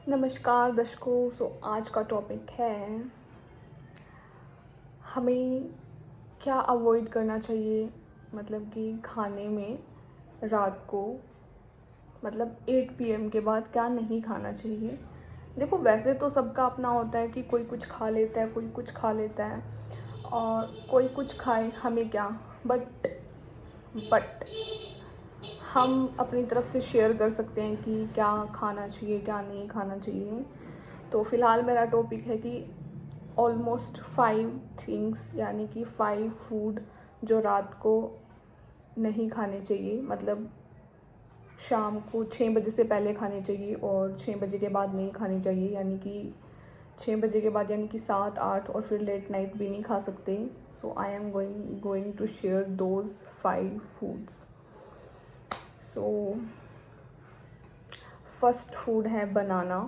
नमस्कार दर्शकों। आज का टॉपिक है हमें क्या अवॉइड करना चाहिए, मतलब कि खाने में रात को, मतलब 8 PM के बाद क्या नहीं खाना चाहिए। देखो, वैसे तो सबका अपना होता है कि कोई कुछ खा लेता है, कोई कुछ खा लेता है और कोई कुछ खाए, हमें क्या। बट हम अपनी तरफ से शेयर कर सकते हैं कि क्या खाना चाहिए, क्या नहीं खाना चाहिए। तो फ़िलहाल मेरा टॉपिक है कि ऑलमोस्ट 5 थिंग्स, यानी कि 5 फूड जो रात को नहीं खाने चाहिए, मतलब शाम को 6 बजे से पहले खाने चाहिए और 6 बजे के बाद नहीं खाने चाहिए। यानी कि 6 बजे के बाद यानी कि 7, 8 और फिर लेट नाइट भी नहीं खा सकते। So I am going to share those 5 foods. So first food है बनाना।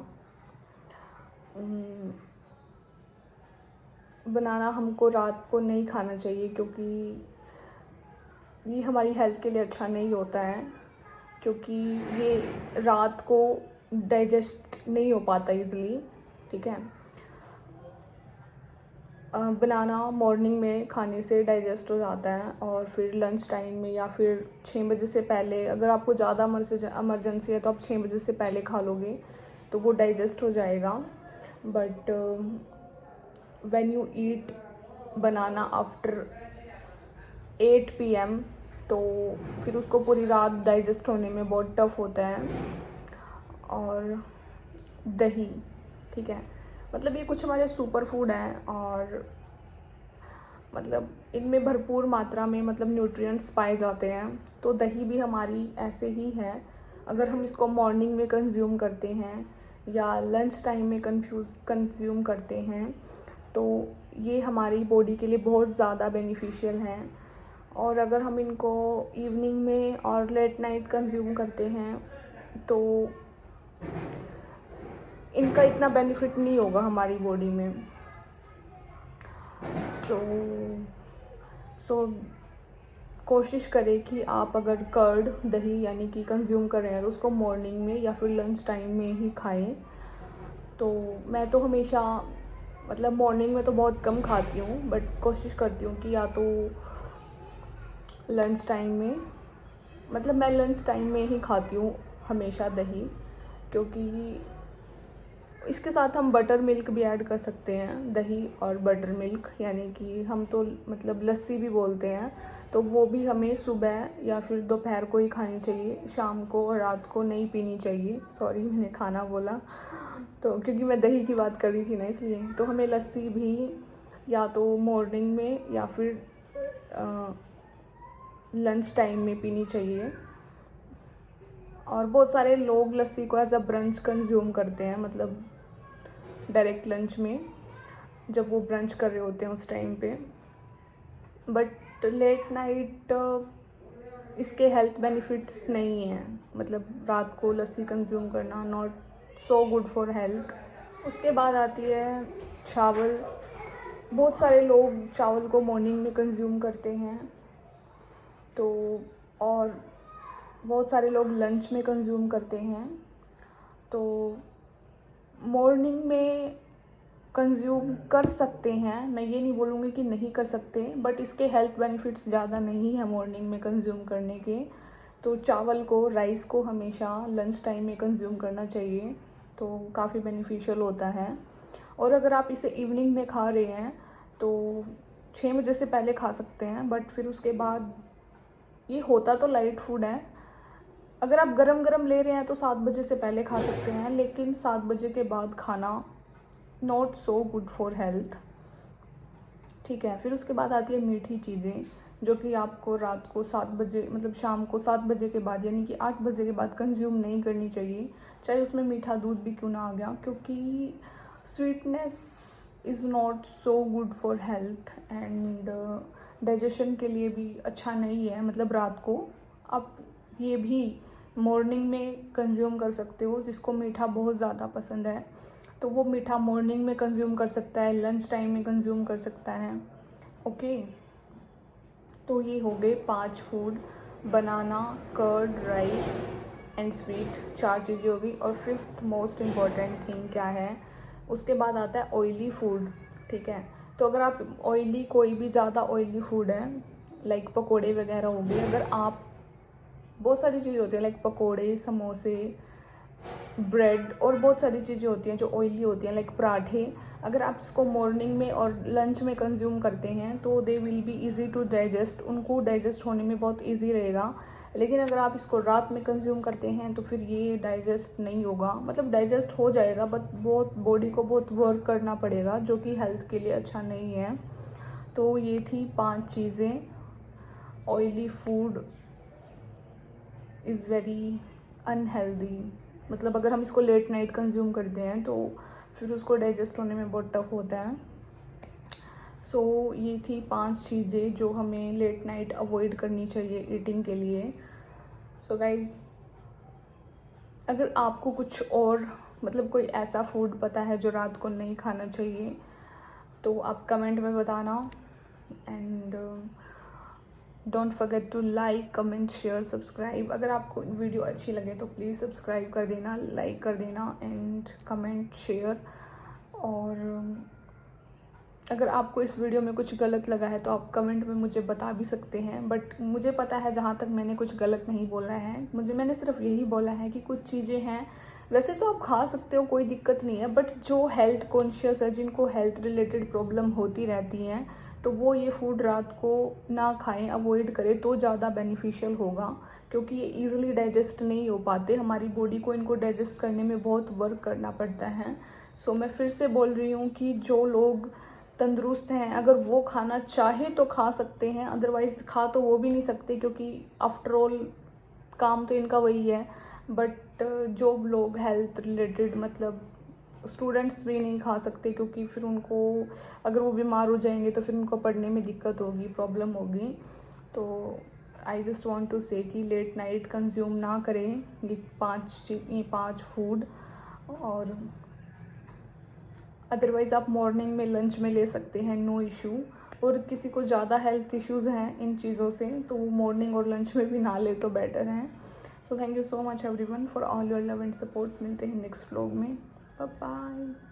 बनाना हमको रात को नहीं खाना चाहिए क्योंकि ये हमारी हेल्थ के लिए अच्छा नहीं होता है, क्योंकि ये रात को डाइजेस्ट नहीं हो पाता इजीली। ठीक है, बनाना मॉर्निंग में खाने से डाइजेस्ट हो जाता है और फिर लंच टाइम में या फिर 6 बजे से पहले, अगर आपको ज़्यादा इमरजेंसी है तो आप 6 बजे से पहले खा लोगे तो वो डाइजेस्ट हो जाएगा। But when you eat banana after 8 PM तो फिर उसको पूरी रात डाइजेस्ट होने में बहुत टफ होता है। और दही, ठीक है, मतलब ये कुछ हमारे सुपर फूड हैं और मतलब इनमें भरपूर मात्रा में मतलब न्यूट्रिएंट्स पाए जाते हैं। तो दही भी हमारी ऐसे ही है, अगर हम इसको मॉर्निंग में कंज्यूम करते हैं या लंच टाइम में कंज्यूम करते हैं तो ये हमारी बॉडी के लिए बहुत ज़्यादा बेनिफिशियल हैं। और अगर हम इनको इवनिंग में और लेट नाइट कंज्यूम करते हैं तो इनका इतना बेनिफिट नहीं होगा हमारी बॉडी में। सो कोशिश करें कि आप अगर कर्ड, दही यानी कि कंज्यूम कर रहे हैं तो उसको मॉर्निंग में या फिर लंच टाइम में ही खाएं। तो मैं तो हमेशा मतलब मॉर्निंग में तो बहुत कम खाती हूँ, बट कोशिश करती हूँ कि या तो लंच टाइम में, मतलब मैं लंच टाइम में ही खाती हूँ हमेशा दही, क्योंकि इसके साथ हम बटर मिल्क भी ऐड कर सकते हैं। दही और बटर मिल्क, यानी कि हम तो मतलब लस्सी भी बोलते हैं, तो वो भी हमें सुबह या फिर दोपहर को ही खानी चाहिए, शाम को और रात को नहीं पीनी चाहिए। सॉरी, मैंने खाना बोला तो, क्योंकि मैं दही की बात कर रही थी ना, इसलिए। तो हमें लस्सी भी या तो मॉर्निंग में या फिर लंच टाइम में पीनी चाहिए। और बहुत सारे लोग लस्सी को एज अ ब्रंच कंज्यूम करते हैं, मतलब डायरेक्ट लंच में जब वो ब्रंच कर रहे होते हैं उस टाइम पे। बट लेट नाइट इसके हेल्थ बेनिफिट्स नहीं हैं, मतलब रात को लस्सी कंज्यूम करना not so good for health. उसके बाद आती है चावल। बहुत सारे लोग चावल को मॉर्निंग में कंज्यूम करते हैं, तो और बहुत सारे लोग लंच में कंज्यूम करते हैं। तो मॉर्निंग में कंज्यूम कर सकते हैं, मैं ये नहीं बोलूँगी कि नहीं कर सकते, बट इसके हेल्थ बेनिफिट्स ज़्यादा नहीं है मॉर्निंग में कंज्यूम करने के। तो चावल को, राइस को हमेशा लंच टाइम में कंज्यूम करना चाहिए, तो काफ़ी बेनिफिशियल होता है। और अगर आप इसे इवनिंग में खा रहे हैं तो 6 बजे से पहले खा सकते हैं, बट फिर उसके बाद ये होता तो लाइट फूड है। अगर आप गरम गरम ले रहे हैं तो 7 बजे से पहले खा सकते हैं, लेकिन 7 बजे के बाद खाना not so good for health. ठीक है, फिर उसके बाद आती है मीठी चीज़ें, जो कि आपको रात को 7 बजे, मतलब शाम को 7 बजे के बाद यानी कि 8 बजे के बाद कंज्यूम नहीं करनी चाहिए, चाहे उसमें मीठा दूध भी क्यों ना आ गया, क्योंकि sweetness is not so good for health and digestion के लिए भी अच्छा नहीं है। मतलब रात को आप ये भी मॉर्निंग में कंज्यूम कर सकते हो, जिसको मीठा बहुत ज़्यादा पसंद है तो वो मीठा मॉर्निंग में कंज्यूम कर सकता है, लंच टाइम में कंज्यूम कर सकता है। ओके, तो ये हो गए 5 food: banana, curd, rice, and sweet, 4 चीज़ें होगी। और 5th मोस्ट इम्पॉर्टेंट थिंग क्या है, उसके बाद आता है ऑयली फूड, ठीक है। तो अगर आप ऑयली, कोई भी ज़्यादा ऑयली फूड है लाइक पकोड़े वगैरह हो गए, अगर आप, बहुत सारी चीज़ें होती हैं लाइक पकोड़े, समोसे, ब्रेड और बहुत सारी चीज़ें होती हैं जो ऑयली होती हैं लाइक पराठे, अगर आप इसको मॉर्निंग में और लंच में कंज्यूम करते हैं तो they will be easy to digest, उनको डाइजेस्ट होने में बहुत इजी रहेगा। लेकिन अगर आप इसको रात में कंज्यूम करते हैं तो फिर ये डाइजेस्ट नहीं होगा, मतलब डाइजेस्ट हो जाएगा बट बहुत बॉडी को बहुत वर्क करना पड़ेगा, जो कि हेल्थ के लिए अच्छा नहीं है। तो ये थी 5 चीज़ें। Oily food is very unhealthy, मतलब अगर हम इसको लेट नाइट कंज्यूम करते हैं तो फिर उसको डाइजेस्ट होने में बहुत टफ होता है। सो ये थी 5 चीज़ें जो हमें लेट नाइट अवॉइड करनी चाहिए ईटिंग के लिए। सो गाइज़, अगर आपको कुछ और मतलब कोई ऐसा फूड पता है जो रात को नहीं खाना चाहिए तो आप कमेंट में बताना। And don't forget to like, comment, share, subscribe. अगर आपको वीडियो अच्छी लगे तो प्लीज़ सब्सक्राइब कर देना, लाइक कर देना एंड कमेंट, शेयर। और अगर आपको इस वीडियो में कुछ गलत लगा है तो आप कमेंट में मुझे बता भी सकते हैं, बट मुझे पता है जहाँ तक मैंने कुछ गलत नहीं बोला है। मैंने सिर्फ यही बोला है कि कुछ चीज़ें हैं, वैसे तो आप खा सकते हो, कोई दिक्कत नहीं है, बट जो हेल्थ कॉन्शियस है, जिनको हेल्थ रिलेटेड प्रॉब्लम होती रहती हैं, तो वो ये फूड रात को ना खाएं, अवॉइड करें तो ज़्यादा बेनिफिशियल होगा, क्योंकि ये ईजिली डाइजेस्ट नहीं हो पाते, हमारी बॉडी को इनको डाइजेस्ट करने में बहुत वर्क करना पड़ता है। सो मैं फिर से बोल रही हूँ कि जो लोग तंदुरुस्त हैं, अगर वो खाना चाहे तो खा सकते हैं, अदरवाइज खा तो वो भी नहीं सकते, क्योंकि आफ्टर ऑल काम तो इनका वही है। बट जो लोग हेल्थ रिलेटेड, मतलब स्टूडेंट्स भी नहीं खा सकते, क्योंकि फिर उनको, अगर वो बीमार हो जाएंगे तो फिर उनको पढ़ने में दिक्कत होगी, प्रॉब्लम होगी। तो आई जस्ट वांट टू से कि लेट नाइट कंज्यूम ना करें ये 5 फूड। और अदरवाइज़ आप मॉर्निंग में, लंच में ले सकते हैं, नो इशू। और किसी को ज़्यादा हेल्थ इश्यूज़ हैं इन चीज़ों से तो वो मॉर्निंग और लंच में भी ना ले तो बेटर है। So thank you so much everyone for all your love and support. मिलते हैं नेक्स्ट व्लॉग में, बाय बाय।